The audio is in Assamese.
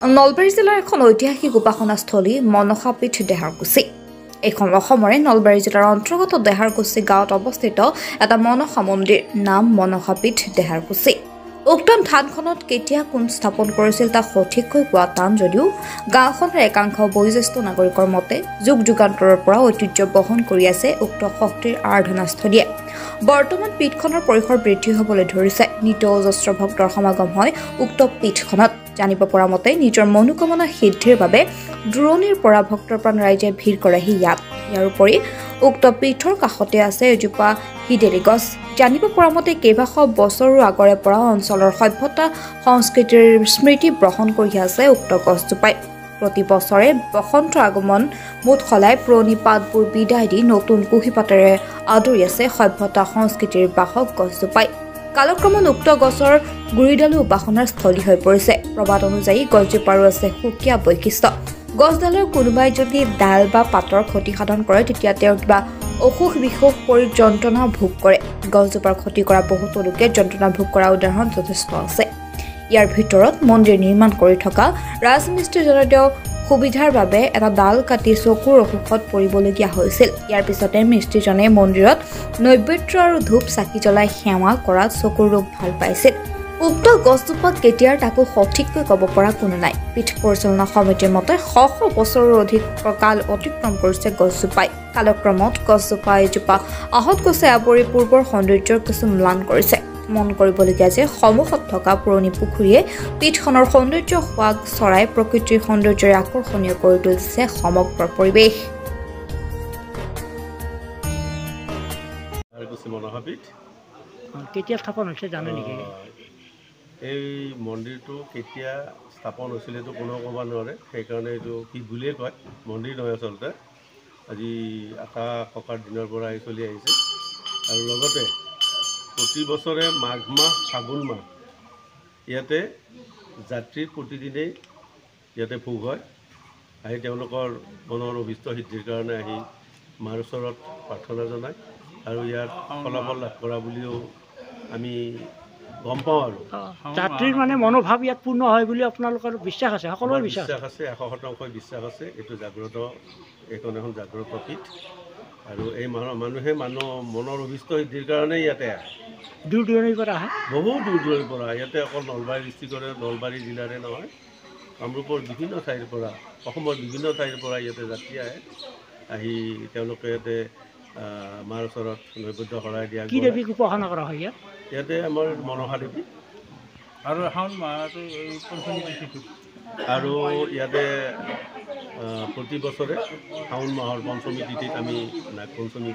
নলবাৰী জিলাৰ এখন ঐতিহাসিক উপাসনাস্থলী মনসাপীঠ দেহাৰকুছি। এইখন অসমৰে নলবাৰী জিলাৰ অন্তৰ্গত দেহাৰকুছি গাঁৱত অৱস্থিত এটা মনসা মন্দিৰ, নাম মনসাপীঠ দেহাৰকুছি। উক্ত থানখনত কেতিয়া কোন স্থাপন কৰিছিল তাক সঠিককৈ কোৱা টান যদিও গাঁওখনৰ একাংশ বয়োজ্যেষ্ঠ নাগৰিকৰ মতে যুগ যুগান্তৰৰ পৰা ঐতিহ্য বহন কৰি আছে উক্ত শক্তিৰ আৰাধনাস্থলীয়ে। বৰ্তমান পীঠখনৰ পৰিসৰ বৃদ্ধি হ'বলৈ ধৰিছে। নিত অজস্ৰ ভক্তৰ সমাগম হয় উক্ত পীঠখনত। জানিব পৰা মতে নিজৰ মনোকামনা সিদ্ধিৰ বাবে দূৰণিৰ পৰা ভক্তপ্ৰাণ ৰাইজে ভিৰ কৰেহি ইয়াত। ইয়াৰ উপৰি উক্ত পীঠৰ কাষতে আছে এজোপা হিদেলি গছ। জানিব পৰা মতে কেইবাশ বছৰৰ আগৰে পৰা অঞ্চলৰ সভ্যতা সংস্কৃতিৰ স্মৃতি বহন কৰি আছে উক্ত গছজোপাই। প্ৰতি বছৰে বসন্তৰ আগমন মুঠ সলাই পুৰণি পাতবোৰ বিদায় দি নতুন কুঁহিপাতেৰে আদৰি আছে সভ্যতা সংস্কৃতিৰ বাহক গছজোপাই। কালক্ৰমত উক্ত গছৰ গুৰিডালো উপাসনাৰ স্থলী হৈ পৰিছে। প্ৰবাদ অনুযায়ী গছজোপাৰো আছে সুকীয়া বৈশিষ্ট্য। গছডালৰ কোনোবাই যদি ডাল বা পাতৰ ক্ষতি সাধন কৰে তেতিয়া তেওঁ কিবা অসুখ বিসুখ কৰি যন্ত্ৰণা ভোগ কৰে। গছজোপাৰ ক্ষতি কৰা বহুতো লোকে যন্ত্ৰণা ভোগ কৰা উদাহৰণ যথেষ্ট আছে। ইয়াৰ ভিতৰত মন্দিৰ নিৰ্মাণ কৰি থকা ৰাজমিস্ত্ৰীজনে তেওঁ সুবিধাৰ বাবে এটা ডাল কাটি চকুৰ অসুখত পৰিবলগীয়া হৈছিল। ইয়াৰ পিছতে মিস্ত্ৰীজনে মন্দিৰত নৈবেদ্য আৰু ধূপ চাকি জ্বলাই সেৱা কৰাত চকুৰ ৰোগ ভাল পাইছিল। উক্ত গছজোপাক কেতিয়াৰ তাকো সঠিককৈ ক'ব পৰা কোনো নাই। পীঠ পৰিচালনা সমিতিৰ মতে শ বছৰৰ অধিক কাল অতিক্ৰম কৰিছে গছজোপাই। কালক্ৰমত গছজোপা এজোপা আহত গছে আৱৰি পূৰ্বৰ সৌন্দৰ্যৰ কিছু ম্লান কৰিছে। মন কৰিবলগীয়া যে সন্মুখত থকা পুৰণি পুখুৰীয়ে পীঠখনৰ সৌন্দৰ্য সোৱাগ চৰাই প্ৰকৃতিৰ সৌন্দৰ্যৰে আকৰ্ষণীয় কৰি তুলিছে সমগ্ৰ পৰিৱেশ। কেতিয়া স্থাপন হৈছে জানে নেকি? এই মন্দিৰটো কেতিয়া স্থাপন হৈছিল এইটো কোনেও ক'ব নোৱাৰে। সেইকাৰণে এইটো কি বুলিয়ে কয়, মন্দিৰ নহয় আচলতে। আজি আশা ককাৰ দিনৰ পৰা চলি আহিছে। আৰু লগতে প্ৰতি বছৰে মাঘ মাহ ফাগুন মাহ ইয়াতে যাত্ৰীৰ প্ৰতিদিনেই ইয়াতে ভোগ হয়। আহি তেওঁলোকৰ মনৰ অভিষ্ট সিদ্ধিৰ কাৰণে আহি মাৰ ওচৰত প্ৰাৰ্থনা জনায় আৰু ইয়াত ফলাফল লাভ কৰা বুলিও আমি গম পাওঁ। আৰু যাত্ৰীৰ মানে মনোভাৱ ইয়াত পূৰ্ণ হয় বুলি আপোনালোকৰ বিশ্বাস আছে? সকলোৰে বিশ্বাস আছে, 100% বিশ্বাস আছে। এইটো জাগ্ৰত, এইখন এখন জাগ্ৰত পীঠ। আৰু এই মানুহে মনৰ অভিষ্ট সিদ্ধিৰ কাৰণে ইয়াতে আহে। দূৰ দূৰণিৰ পৰা আহে, বহু দূৰ দূৰৰ পৰা। ইয়াতে অকল নলবাৰী ডিষ্ট্ৰিক্টৰে, নলবাৰী জিলাৰে নহয়, কামৰূপৰ বিভিন্ন ঠাইৰ পৰা, অসমৰ বিভিন্ন ঠাইৰ পৰা ইয়াতে যাত্ৰী আহে। আহি তেওঁলোকে ইয়াতে মাৰ ওচৰত নৈবেদ্য শৰাই দিয়া। কি দেৱীক উপাসনা কৰা হয় ইয়াত? ইয়াতে আমাৰ মনসা দেৱী। আৰু শাওণ মাহটো এই পঞ্চমী তিথিটো আৰু ইয়াতে প্ৰতি বছৰে শাওণ মাহৰ পঞ্চমী তিথিত আমি নাগ পঞ্চমী